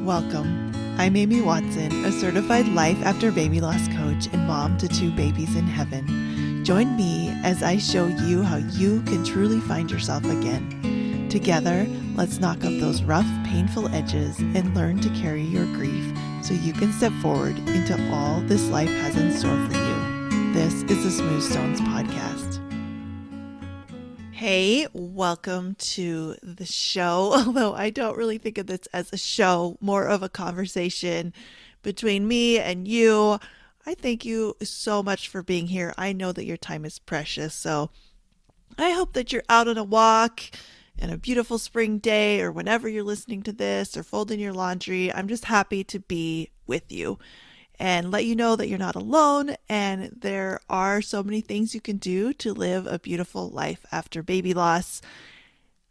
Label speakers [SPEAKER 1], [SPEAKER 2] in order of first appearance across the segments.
[SPEAKER 1] Welcome. I'm Amy Watson, a certified life after baby loss coach and mom to 2 babies in heaven. Join me as I show you how you can truly find yourself again. Together, let's knock off those rough, painful edges and learn to carry your grief so you can step forward into all this life has in store for you. This is the Smooth Stones Podcast. Hey, welcome to the show, although I don't really think of this as a show, more of a conversation between me and you. I thank you so much for being here. I know that your time is precious, so I hope that you're out on a walk in a beautiful spring day or whenever you're listening to this or folding your laundry. I'm just happy to be with you and let you know that you're not alone and there are so many things you can do to live a beautiful life after baby loss.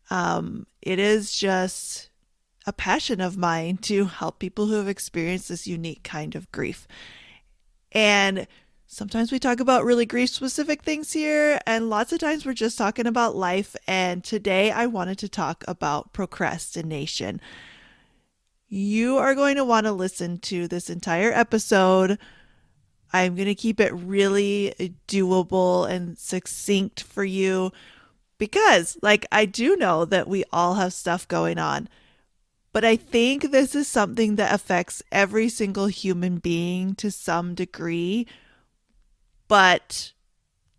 [SPEAKER 1] It is just a passion of mine to help people who have experienced this unique kind of grief. And sometimes we talk about really grief-specific things here, and lots of times we're just talking about life. And today I wanted to talk about procrastination. You are going to want to listen to this entire episode. I'm going to keep it really doable and succinct for you because, I do know that we all have stuff going on, but I think this is something that affects every single human being to some degree. But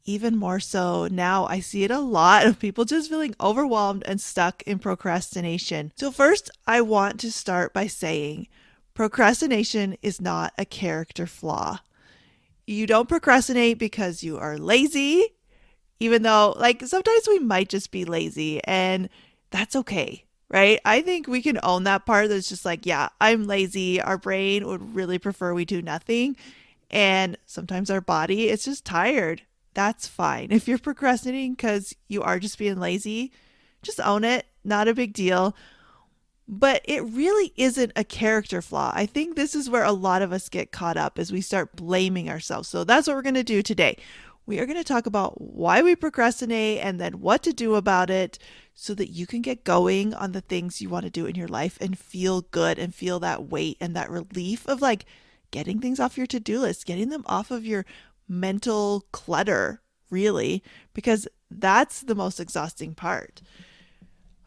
[SPEAKER 1] even more so now, I see it a lot of people just feeling overwhelmed and stuck in procrastination. So first, I want to start by saying procrastination is not a character flaw. You don't procrastinate because you are lazy, even though sometimes we might just be lazy and that's okay, right? I think we can own that part that's just yeah, I'm lazy. Our brain would really prefer we do nothing. And sometimes our body is just tired. That's fine. If you're procrastinating because you are just being lazy, just own it. Not a big deal. But it really isn't a character flaw. I think this is where a lot of us get caught up as we start blaming ourselves. So that's what we're going to do today. We are going to talk about why we procrastinate and then what to do about it so that you can get going on the things you want to do in your life and feel good and feel that weight and that relief of getting things off your to-do list, getting them off of your mental clutter, really, because that's the most exhausting part.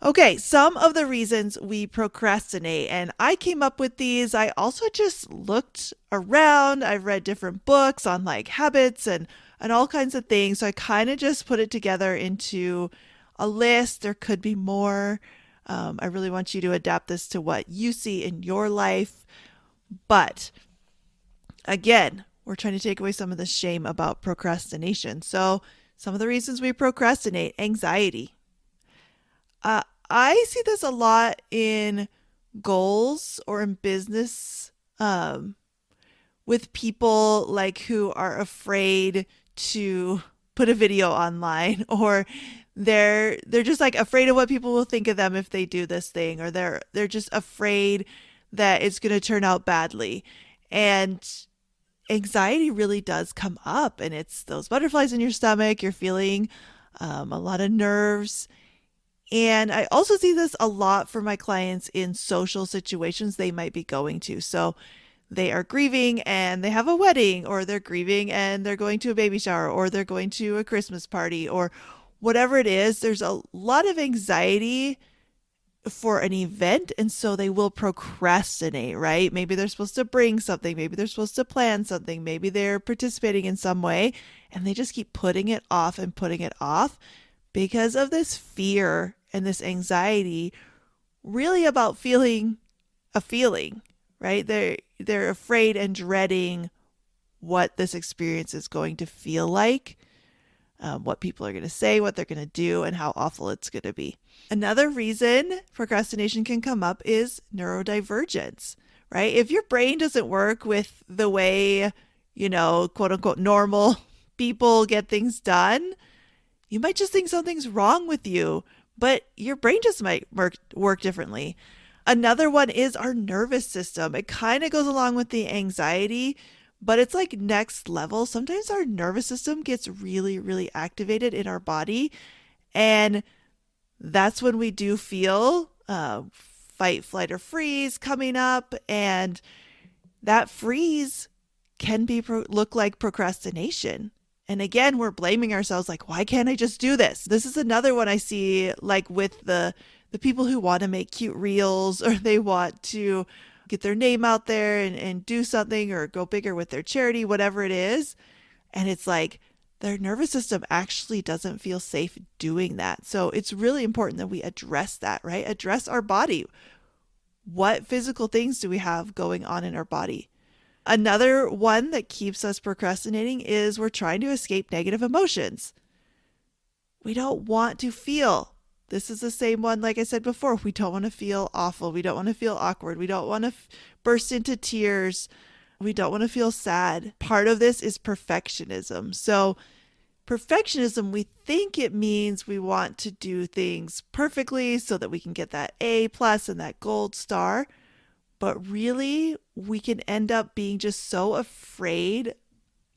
[SPEAKER 1] Okay, some of the reasons we procrastinate, and I came up with these. I also just looked around. I've read different books on habits and all kinds of things. So I kind of just put it together into a list. There could be more. I really want you to adapt this to what you see in your life. But again, we're trying to take away some of the shame about procrastination. So some of the reasons we procrastinate: anxiety. I see this a lot in goals or in business with people who are afraid to put a video online, or they're just afraid of what people will think of them if they do this thing, or they're just afraid that it's going to turn out badly. And anxiety really does come up, and it's those butterflies in your stomach. You're feeling a lot of nerves. And I also see this a lot for my clients in social situations they might be going to. So they are grieving and they have a wedding, or they're grieving and they're going to a baby shower, or they're going to a Christmas party, or whatever it is. There's a lot of anxiety for an event, and so they will procrastinate, right? Maybe they're supposed to bring something, maybe they're supposed to plan something, maybe they're participating in some way, and they just keep putting it off and putting it off because of this fear and this anxiety, really about feeling a feeling, right? They're afraid and dreading what this experience is going to feel like, what people are going to say, what they're going to do, and how awful it's going to be. Another reason procrastination can come up is neurodivergence, right? If your brain doesn't work with the way, quote unquote, normal people get things done, you might just think something's wrong with you, but your brain just might work differently. Another one is our nervous system. It kind of goes along with the anxiety, but it's next level. Sometimes our nervous system gets really, really activated in our body, and that's when we do feel fight, flight, or freeze coming up. And that freeze can look like procrastination. And again, we're blaming ourselves like, why can't I just do this? This is another one I see like with the people who want to make cute reels, or they want to get their name out there and do something or go bigger with their charity, whatever it is. And it's like their nervous system actually doesn't feel safe doing that. So it's really important that we address that, right? Address our body. What physical things do we have going on in our body? Another one that keeps us procrastinating is we're trying to escape negative emotions. We don't want to feel. This is the same one, like I said before. We don't want to feel awful. We don't want to feel awkward. We don't want to burst into tears. We don't want to feel sad. Part of this is perfectionism. So, perfectionism, we think it means we want to do things perfectly so that we can get that A plus and that gold star. But really, we can end up being just so afraid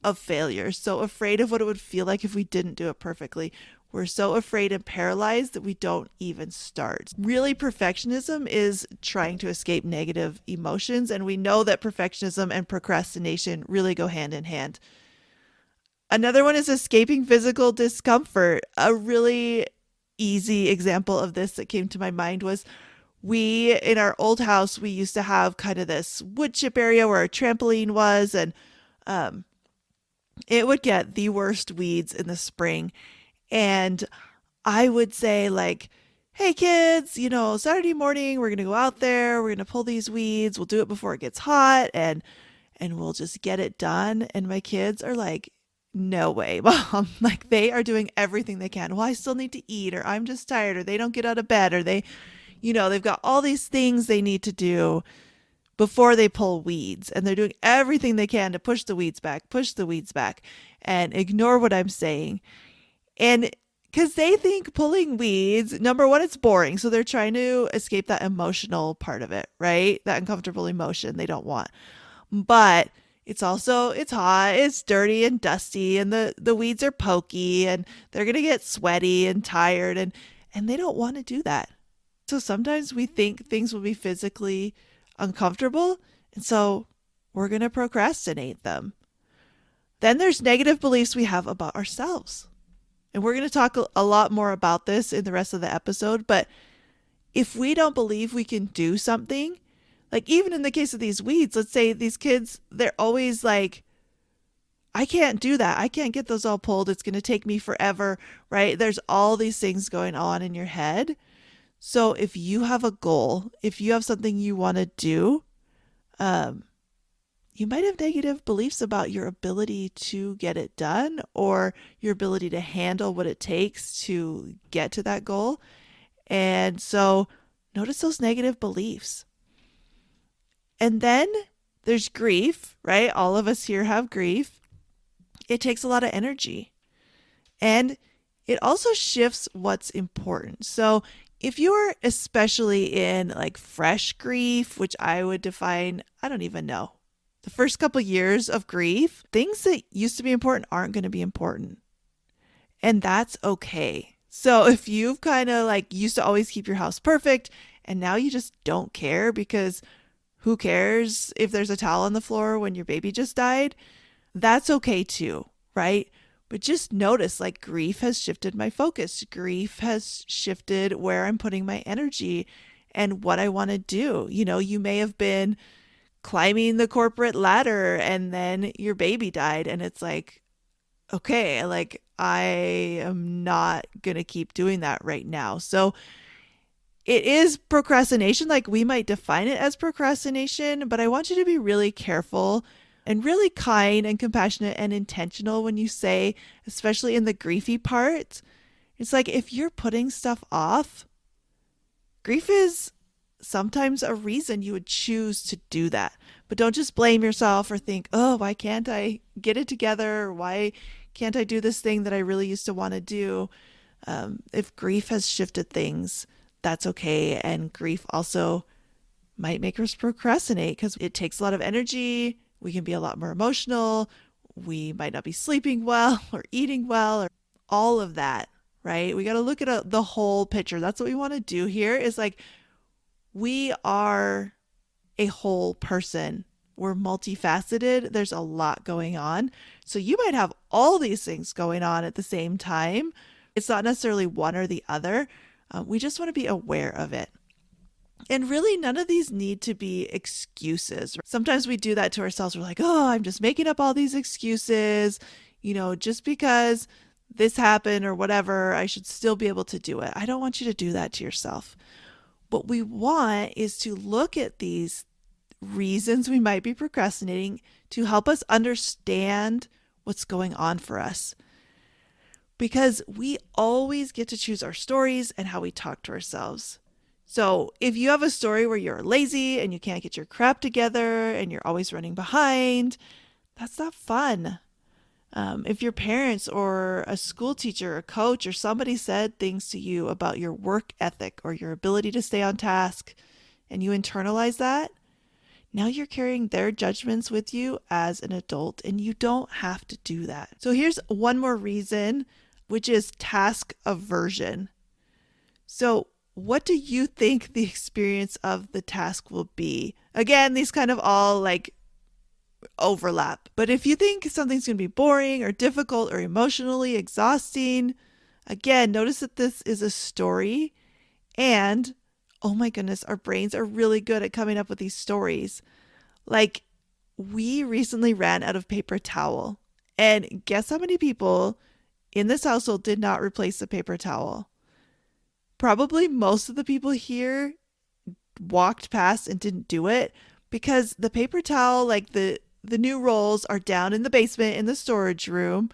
[SPEAKER 1] of failure, so afraid of what it would feel like if we didn't do it perfectly. We're so afraid and paralyzed that we don't even start. Really, perfectionism is trying to escape negative emotions, and we know that perfectionism and procrastination really go hand in hand. Another one is escaping physical discomfort. A really easy example of this that came to my mind was in our old house, we used to have kind of this wood chip area where our trampoline was, and it would get the worst weeds in the spring. And I would say, like, hey kids, Saturday morning, we're going to go out there, we're going to pull these weeds, we'll do it before it gets hot, and we'll just get it done. And my kids are like, no way, mom. Like, they are doing everything they can. Well, I still need to eat, or I'm just tired, or they don't get out of bed, or they've got all these things they need to do before they pull weeds. And they're doing everything they can to push the weeds back, and ignore what I'm saying. And because they think pulling weeds, number one, it's boring. So they're trying to escape that emotional part of it, right? That uncomfortable emotion they don't want. But it's hot, it's dirty and dusty, and the weeds are pokey, and they're going to get sweaty and tired, and they don't want to do that. So sometimes we think things will be physically uncomfortable, and so we're going to procrastinate them. Then there's negative beliefs we have about ourselves. And we're going to talk a lot more about this in the rest of the episode. But if we don't believe we can do something, like even in the case of these weeds, let's say these kids, they're always like, I can't do that. I can't get those all pulled. It's going to take me forever, right? There's all these things going on in your head. So if you have a goal, if you have something you want to do, you might have negative beliefs about your ability to get it done, or your ability to handle what it takes to get to that goal. And so notice those negative beliefs. And then there's grief, right? All of us here have grief. It takes a lot of energy. And it also shifts what's important. So if you're especially in like fresh grief, which I would define, I don't even know, the first couple years of grief, things that used to be important aren't going to be important. And that's okay. So if you've kind of like used to always keep your house perfect, and now you just don't care because who cares if there's a towel on the floor when your baby just died, that's okay too, right? But just notice, like, grief has shifted my focus. Grief has shifted where I'm putting my energy and what I want to do. You may have been climbing the corporate ladder and then your baby died, and it's like, okay, like, I am not going to keep doing that right now. So it is procrastination. Like, we might define it as procrastination, but I want you to be really careful and really kind and compassionate and intentional when you say, especially in the griefy part, it's like, if you're putting stuff off, grief is sometimes a reason you would choose to do that. But don't just blame yourself or think, oh, why can't I get it together? Why can't I do this thing that I really used to want to do? If grief has shifted things, that's okay. And grief also might make us procrastinate because it takes a lot of energy. We can be a lot more emotional. We might not be sleeping well or eating well, or all of that, right? We got to look at the whole picture. That's what we want to do here, is like, We are a whole person. We're multifaceted. There's a lot going on. So you might have all these things going on at the same time. It's not necessarily one or the other. We just want to be aware of it. And really, none of these need to be excuses. Sometimes we do that to ourselves. We're like, oh, I'm just making up all these excuses. Just because this happened or whatever, I should still be able to do it. I don't want you to do that to yourself. What we want is to look at these reasons we might be procrastinating to help us understand what's going on for us. Because we always get to choose our stories and how we talk to ourselves. So if you have a story where you're lazy and you can't get your crap together and you're always running behind, that's not fun. If your parents or a school teacher or coach or somebody said things to you about your work ethic or your ability to stay on task and you internalize that, now you're carrying their judgments with you as an adult, and you don't have to do that. So here's one more reason, which is task aversion. So what do you think the experience of the task will be? Again, these kind of all overlap. But if you think something's going to be boring or difficult or emotionally exhausting, again, notice that this is a story. And oh my goodness, our brains are really good at coming up with these stories. Like, we recently ran out of paper towel. And guess how many people in this household did not replace the paper towel? Probably most of the people here walked past and didn't do it because the paper towel, like the new rolls, are down in the basement in the storage room.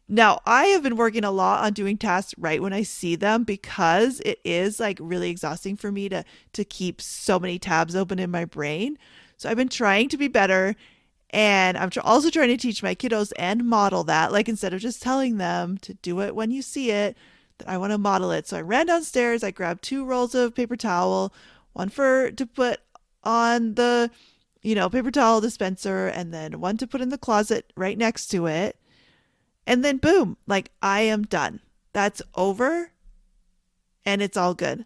[SPEAKER 1] Now, I have been working a lot on doing tasks right when I see them because it is really exhausting for me to keep so many tabs open in my brain. So I've been trying to be better, and I'm also trying to teach my kiddos and model that. Instead of just telling them to do it when you see it, that I want to model it. So I ran downstairs, I grabbed 2 rolls of paper towel, one to put on the, paper towel dispenser, and then one to put in the closet right next to it. And then boom, I am done. That's over and it's all good.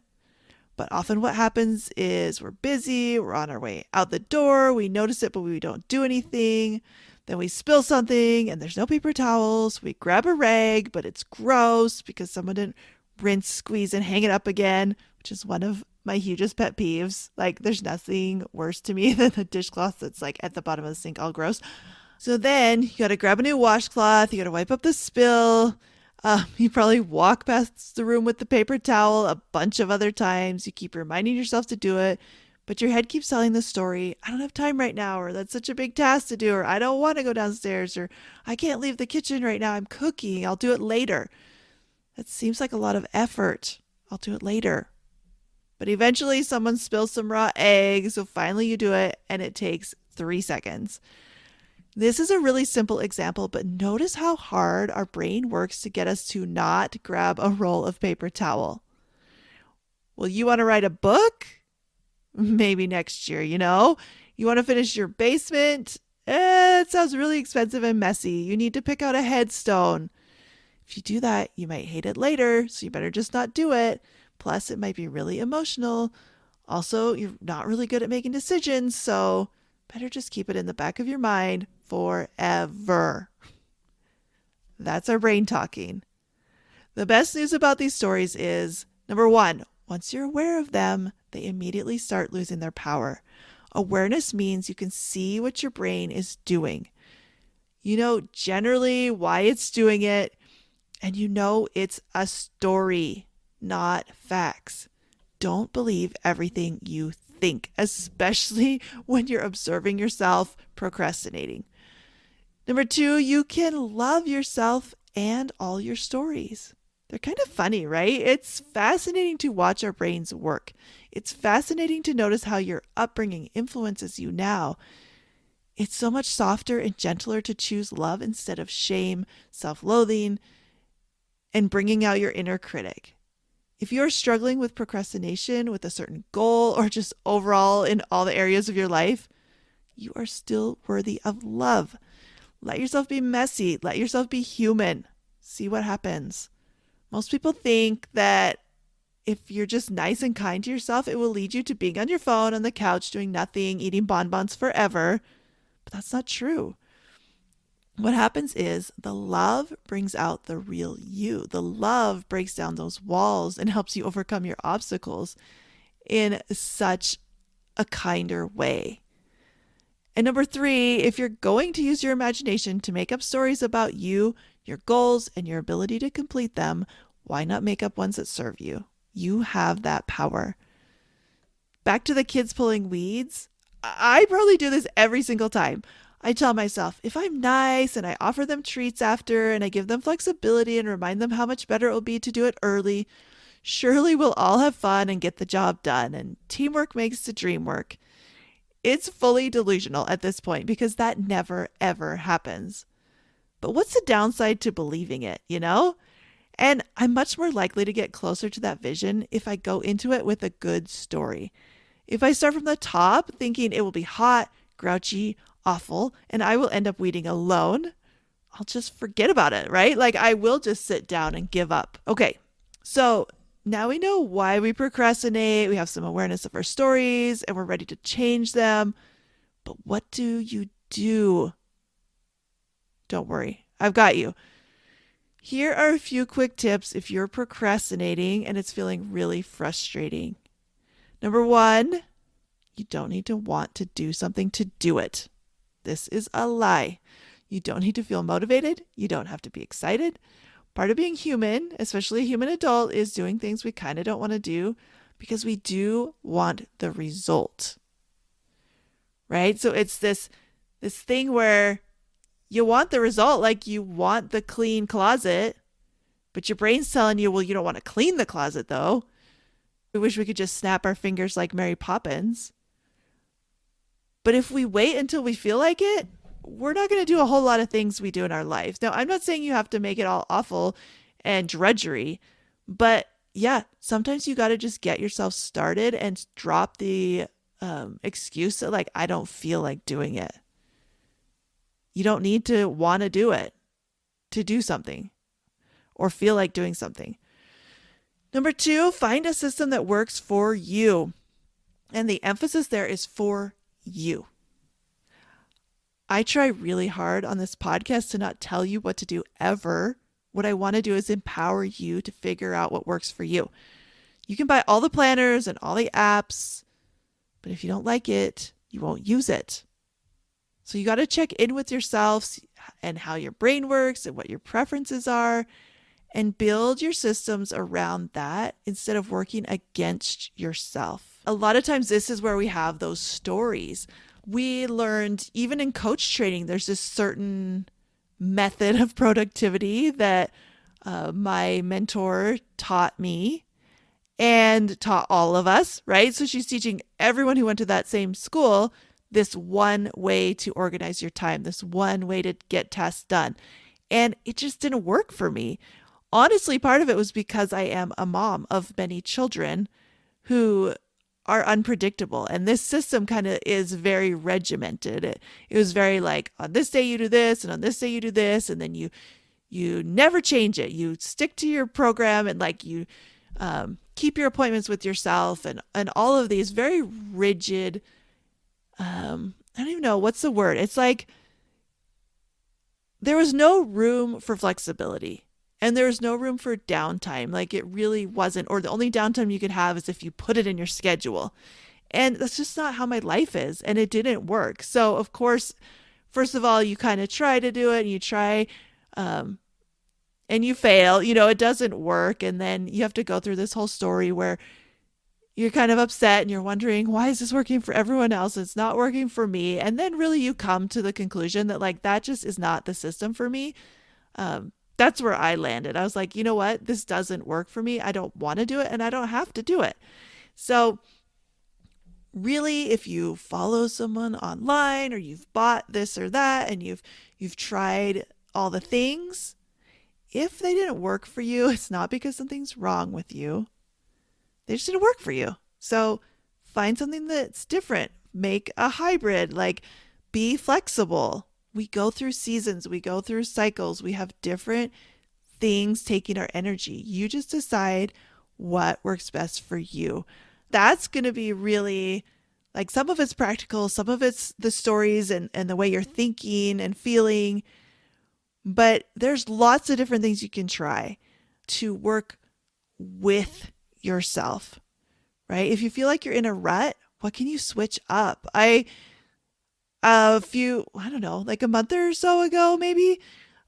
[SPEAKER 1] But often what happens is we're busy, we're on our way out the door, we notice it, but we don't do anything. Then we spill something and there's no paper towels. We grab a rag, but it's gross because someone didn't rinse, squeeze, and hang it up again, which is one of my hugest pet peeves. There's nothing worse to me than a dishcloth that's at the bottom of the sink, all gross. So then you got to grab a new washcloth. You got to wipe up the spill. You probably walk past the room with the paper towel a bunch of other times. You keep reminding yourself to do it, but your head keeps telling the story, I don't have time right now, or that's such a big task to do, or I don't want to go downstairs, or I can't leave the kitchen right now. I'm cooking. I'll do it later. That seems like a lot of effort. I'll do it later. But eventually someone spills some raw eggs, so finally you do it, and it takes 3 seconds. This is a really simple example, but notice how hard our brain works to get us to not grab a roll of paper towel. Well, you want to write a book? Maybe next year, You want to finish your basement? It sounds really expensive and messy. You need to pick out a headstone. If you do that, you might hate it later, so you better just not do it. Plus, it might be really emotional. Also, you're not really good at making decisions, so better just keep it in the back of your mind forever. That's our brain talking. The best news about these stories is, number 1, once you're aware of them, they immediately start losing their power. Awareness means you can see what your brain is doing. You know generally why it's doing it, and it's a story, not facts. Don't believe everything you think, especially when you're observing yourself procrastinating. Number 2, you can love yourself and all your stories. They're kind of funny, right? It's fascinating to watch our brains work. It's fascinating to notice how your upbringing influences you now. It's so much softer and gentler to choose love instead of shame, self-loathing, and bringing out your inner critic. If you're struggling with procrastination, with a certain goal, or just overall in all the areas of your life, you are still worthy of love. Let yourself be messy. Let yourself be human. See what happens. Most people think that if you're just nice and kind to yourself, it will lead you to being on your phone, on the couch, doing nothing, eating bonbons forever. But that's not true. What happens is the love brings out the real you. The love breaks down those walls and helps you overcome your obstacles in such a kinder way. And number 3, if you're going to use your imagination to make up stories about you, your goals, and your ability to complete them, why not make up ones that serve you? You have that power. Back to the kids pulling weeds. I probably do this every single time. I tell myself, if I'm nice and I offer them treats after and I give them flexibility and remind them how much better it will be to do it early, surely we'll all have fun and get the job done. And teamwork makes the dream work. It's fully delusional at this point because that never, ever happens. But what's the downside to believing it, you know? And I'm much more likely to get closer to that vision if I go into it with a good story. If I start from the top thinking it will be hot, grouchy, awful, and I will end up weeding alone, I'll just forget about it, right? Like I will just sit down and give up. Okay, so now we know why we procrastinate. We have some awareness of our stories and we're ready to change them. But what do you do? Don't worry, I've got you. Here are a few quick tips if you're procrastinating and it's feeling really frustrating. Number 1, you don't need to want to do something to do it. This is a lie. You don't need to feel motivated. You don't have to be excited. Part of being human, especially a human adult, is doing things we kind of don't want to do because we do want the result. Right? So it's this thing where you want the result, like you want the clean closet, but your brain's telling you, well, you don't want to clean the closet though. We wish we could just snap our fingers like Mary Poppins. But if we wait until we feel like it, we're not going to do a whole lot of things we do in our lives. Now, I'm not saying you have to make it all awful and drudgery, but yeah, sometimes you got to just get yourself started and drop the excuse that like, I don't feel like doing it. You don't need to want to do it to do something or feel like doing something. Number 2, find a system that works for you. And the emphasis there is for you. I try really hard on this podcast to not tell you what to do ever. What I want to do is empower you to figure out what works for you. You can buy all the planners and all the apps, but if you don't like it, you won't use it. So you got to check in with yourself and how your brain works and what your preferences are and build your systems around that instead of working against yourself. A lot of times this is where we have those stories. We learned, even in coach training, there's this certain method of productivity that my mentor taught me and taught all of us, right? So she's teaching everyone who went to that same school this one way to organize your time, this one way to get tasks done. And it just didn't work for me. Honestly, part of it was because I am a mom of many children who are unpredictable. And this system kind of is very regimented. It was very like, on this day you do this, and on this day you do this, and then you never change it. You stick to your program and like you keep your appointments with yourself and all of these very rigid, I don't even know what's the word. It's like there was no room for flexibility and there was no room for downtime. Like it really wasn't, or the only downtime you could have is if you put it in your schedule. And that's just not how my life is. And it didn't work. So of course, first of all, you kind of try to do it and you try, and you fail, it doesn't work. And then you have to go through this whole story where you're kind of upset and you're wondering, why is this working for everyone else? It's not working for me. And then really you come to the conclusion that like, that just is not the system for me. That's where I landed. I was like, you know what? This doesn't work for me. I don't want to do it and I don't have to do it. So really, if you follow someone online or you've bought this or that and you've tried all the things, if they didn't work for you, it's not because something's wrong with you. They just didn't work for you. So find something that's different. Make a hybrid, like be flexible. We go through seasons, we go through cycles, we have different things taking our energy. You just decide what works best for you. That's going to be really like some of it's practical, some of it's the stories and the way you're thinking and feeling. But there's lots of different things you can try to work with yourself, right? If you feel like you're in a rut, what can you switch up? I don't know, like a month or so ago, maybe,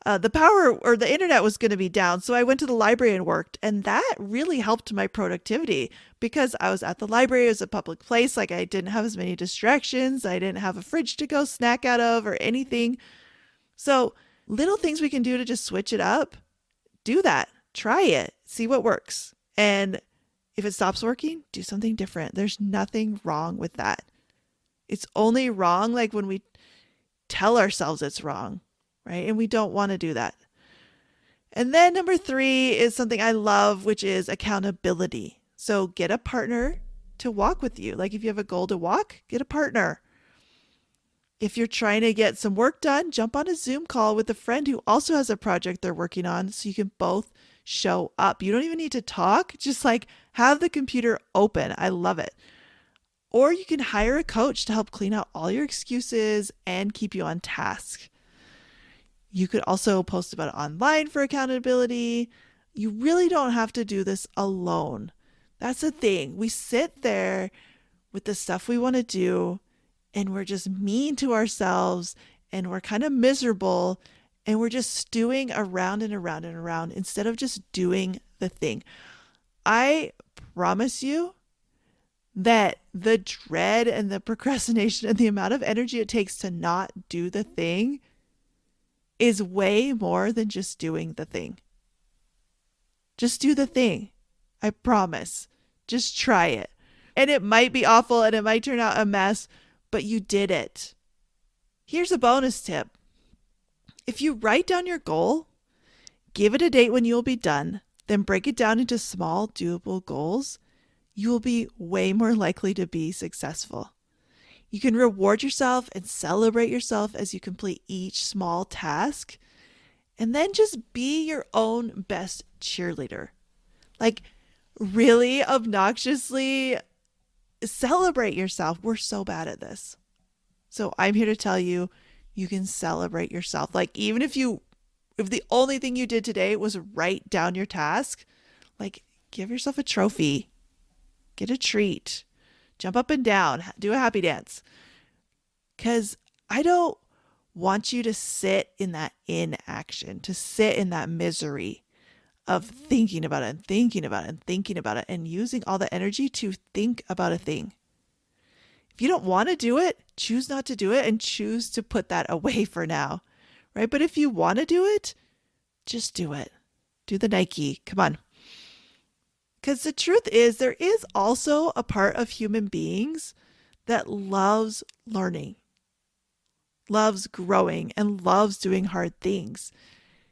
[SPEAKER 1] the power or the internet was going to be down. So I went to the library and worked. And that really helped my productivity because I was at the library. It was a public place. Like I didn't have as many distractions. I didn't have a fridge to go snack out of or anything. So little things we can do to just switch it up, do that. Try it. See what works. And if it stops working, do something different. There's nothing wrong with that. It's only wrong like when we tell ourselves it's wrong, right? And we don't want to do that. And then number 3 is something I love, which is accountability. So get a partner to walk with you. Like if you have a goal to walk, get a partner. If you're trying to get some work done, jump on a Zoom call with a friend who also has a project they're working on so you can both show up. You don't even need to talk, just like have the computer open. I love it. Or you can hire a coach to help clean out all your excuses and keep you on task. You could also post about it online for accountability. You really don't have to do this alone. That's the thing. We sit there with the stuff we want to do and we're just mean to ourselves and we're kind of miserable and we're just stewing around and around and around instead of just doing the thing. I promise you that the dread and the procrastination and the amount of energy it takes to not do the thing is way more than just doing the thing. Just do the thing. I promise. Just try it. And it might be awful and it might turn out a mess, but you did it. Here's a bonus tip. If you write down your goal, give it a date when you'll be done, then break it down into small, doable goals, you will be way more likely to be successful. You can reward yourself and celebrate yourself as you complete each small task, and then just be your own best cheerleader. Like, really obnoxiously celebrate yourself. We're so bad at this. So I'm here to tell you, you can celebrate yourself. Like, even if the only thing you did today was write down your task, like, give yourself a trophy. Get a treat, jump up and down, do a happy dance. Because I don't want you to sit in that inaction, to sit in that misery of thinking about it and thinking about it and thinking about it and using all the energy to think about a thing. If you don't want to do it, choose not to do it and choose to put that away for now, right? But if you want to do it, just do it. Do the Nike. Come on. Because the truth is, there is also a part of human beings that loves learning, loves growing, and loves doing hard things.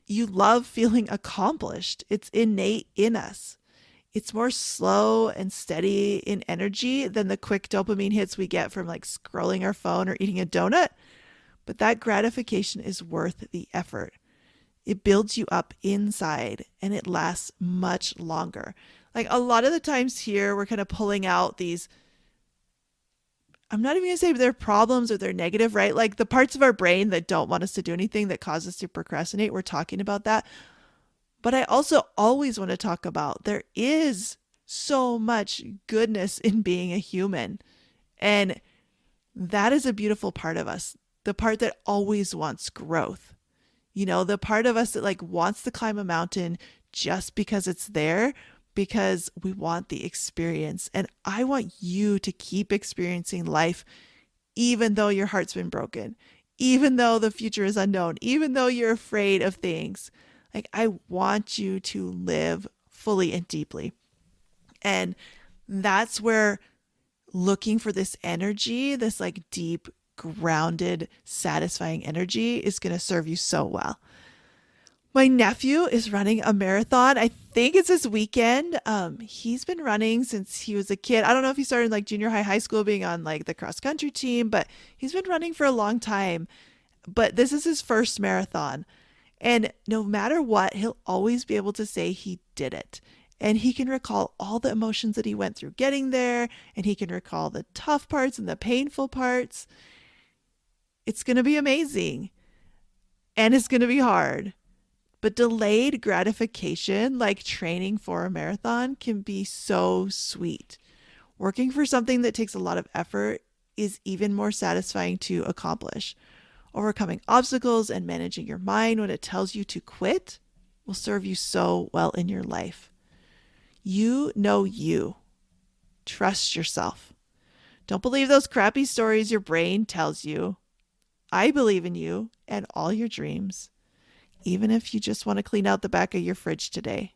[SPEAKER 1] You love feeling accomplished. It's innate in us. It's more slow and steady in energy than the quick dopamine hits we get from like scrolling our phone or eating a donut. But that gratification is worth the effort. It builds you up inside and it lasts much longer. Like a lot of the times here, we're kind of pulling out these, I'm not even going to say they're problems or they're negative, right? Like the parts of our brain that don't want us to do anything that cause us to procrastinate. We're talking about that. But I also always want to talk about there is so much goodness in being a human. And that is a beautiful part of us. The part that always wants growth. You know, the part of us that like wants to climb a mountain just because it's there, because we want the experience. And I want you to keep experiencing life, even though your heart's been broken, even though the future is unknown, even though you're afraid of things. Like, I want you to live fully and deeply. And that's where looking for this energy, this like deep, grounded, satisfying energy is going to serve you so well. My nephew is running a marathon. I think it's this weekend. He's been running since he was a kid. I don't know if he started in like junior high school being on like the cross country team, but he's been running for a long time. But this is his first marathon. And no matter what, he'll always be able to say he did it. And he can recall all the emotions that he went through getting there, and he can recall the tough parts and the painful parts. It's going to be amazing, and it's going to be hard. But delayed gratification, like training for a marathon, can be so sweet. Working for something that takes a lot of effort is even more satisfying to accomplish. Overcoming obstacles and managing your mind when it tells you to quit will serve you so well in your life. You know you. Trust yourself. Don't believe those crappy stories your brain tells you. I believe in you and all your dreams, even if you just want to clean out the back of your fridge today.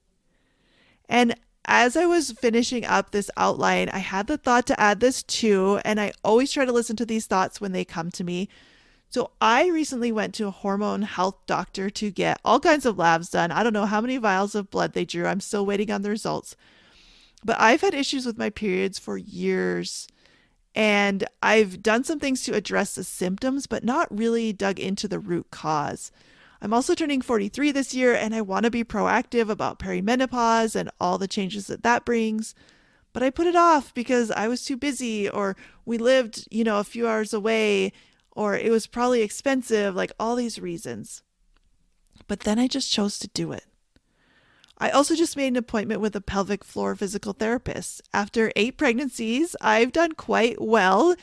[SPEAKER 1] And as I was finishing up this outline, I had the thought to add this too, and I always try to listen to these thoughts when they come to me. So I recently went to a hormone health doctor to get all kinds of labs done. I don't know how many vials of blood they drew. I'm still waiting on the results. But I've had issues with my periods for years. And I've done some things to address the symptoms, but not really dug into the root cause. I'm also turning 43 this year, and I want to be proactive about perimenopause and all the changes that that brings. But I put it off because I was too busy, or we lived, a few hours away, or it was probably expensive, like all these reasons. But then I just chose to do it. I also just made an appointment with a pelvic floor physical therapist. After 8 pregnancies, I've done quite well,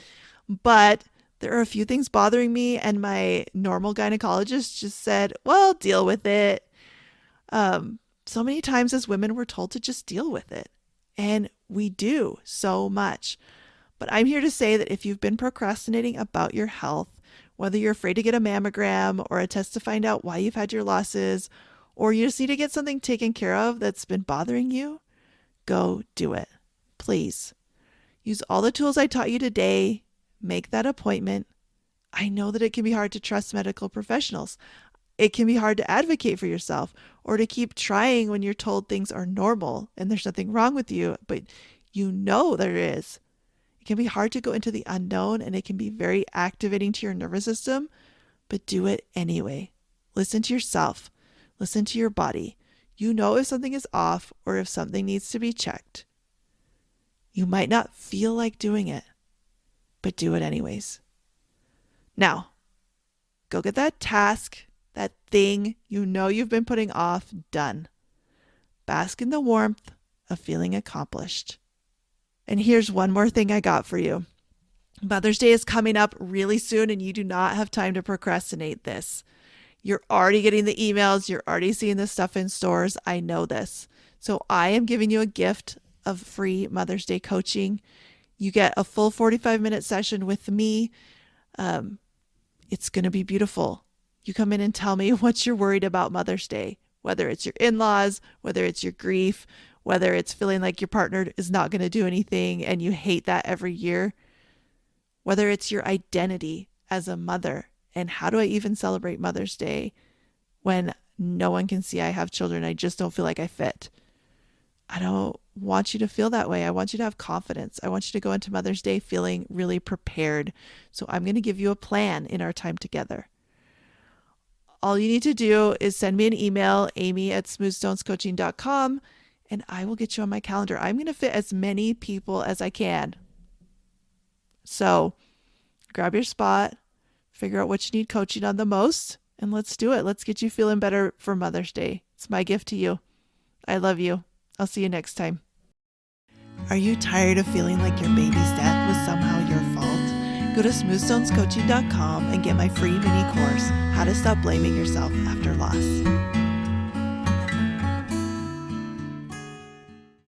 [SPEAKER 1] but there are a few things bothering me, and my normal gynecologist just said, well, deal with it. So many times as women, we're told to just deal with it, and we do so much. But I'm here to say that if you've been procrastinating about your health, whether you're afraid to get a mammogram or a test to find out why you've had your losses, or you just need to get something taken care of that's been bothering you, go do it. Please. Use all the tools I taught you today. Make that appointment. I know that it can be hard to trust medical professionals. It can be hard to advocate for yourself or to keep trying when you're told things are normal and there's nothing wrong with you, but you know there is. It can be hard to go into the unknown, and it can be very activating to your nervous system, but do it anyway. Listen to yourself. Listen to your body. You know if something is off or if something needs to be checked. You might not feel like doing it, but do it anyways. Now, go get that task, that thing you know you've been putting off, done. Bask in the warmth of feeling accomplished. And here's one more thing I got for you. Mother's Day is coming up really soon, and you do not have time to procrastinate this. You're already getting the emails. You're already seeing this stuff in stores. I know this. So I am giving you a gift of free Mother's Day coaching. You get a full 45-minute session with me. It's going to be beautiful. You come in and tell me what you're worried about Mother's Day, whether it's your in-laws, whether it's your grief, whether it's feeling like your partner is not going to do anything and you hate that every year, whether it's your identity as a mother. And how do I even celebrate Mother's Day when no one can see I have children? I just don't feel like I fit. I don't want you to feel that way. I want you to have confidence. I want you to go into Mother's Day feeling really prepared. So I'm going to give you a plan in our time together. All you need to do is send me an email, amy@smoothstonescoaching.com, and I will get you on my calendar. I'm going to fit as many people as I can. So grab your spot. Figure out what you need coaching on the most, and let's do it. Let's get you feeling better for Mother's Day. It's my gift to you. I love you. I'll see you next time. Are you tired of feeling like your baby's death was somehow your fault? Go to smoothstonescoaching.com and get my free mini course, How to Stop Blaming Yourself After Loss.